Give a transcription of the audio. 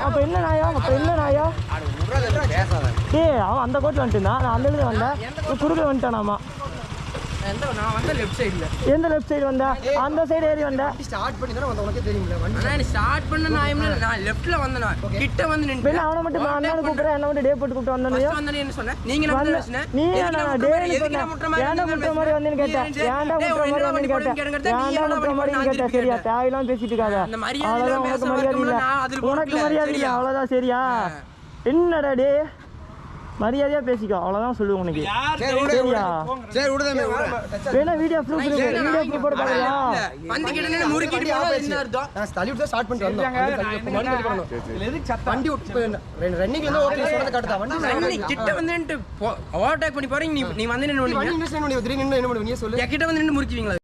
அப்ப என்ன நாயா டேய் அவன் அந்த கோட்டில் வந்துட்டுனா நான் அந்த இடத்துல வந்தேன் குறுக்க வந்துட்டானாமா நான் வந்த லெஃப்ட் சைடுல எந்த லெஃப்ட் சைடு வந்தா அந்த சைடு ஏறி வந்தா ஸ்டார்ட் பண்ணி தான வந்த உனக்கே தெரியும்ல நான் ஸ்டார்ட் பண்ண நான் லெஃப்ட்ல வந்தனா கிட்ட வந்து நின்னு நான் அவன மட்டும் அண்ணான கூப்பிடுறேன் என்ன மட்டும் டே போட்டு கூப்பிட்டு வந்தனே வந்தனே என்ன சொன்ன நீங்க என்ன பேசுன நீ நான் டே ஏன்டா முட்ற மாதிரி வந்தேன்னு கேட்டேன் ஏன்டா முட்ற மாதிரி வந்தேன்னு கேட்டேன் ஏன்டா முட்ற மாதிரி கேட்டேன் சரியா தேவையில்லாம் பேசிட்டு இருக்காத அந்த மரியாதை உனக்கு மரியாதை இல்ல உனக்கு மரியாதை இல்ல அவ்வளவுதான் சரியா என்னடா டே மரியாதையா பேசிக்கோ அவ்வளவுதான் சொல்லுவேன் உனக்கு சரியா சரி விடுதே வேணா வீடியோ ப்ரூஃப் போட்டு பாருங்க வந்து கிட்ட முறுக்கிட்டு போறா என்ன அர்த்தம் நான் தள்ளிட்டு ஸ்டார்ட் பண்ணிட்டு வந்தோம் வண்டி ரன்னிங்ல இருந்து ஓகே சொல்றத காட்டுதா வண்டி கிட்ட வந்துட்டு ஓவர்டேக் பண்ணி போறீங்க நீ வந்து நின்னு என்ன பண்ணுவீங்க நீ சொல்லு கிட்ட வந்து நின்னு முறுக்குவீங்களா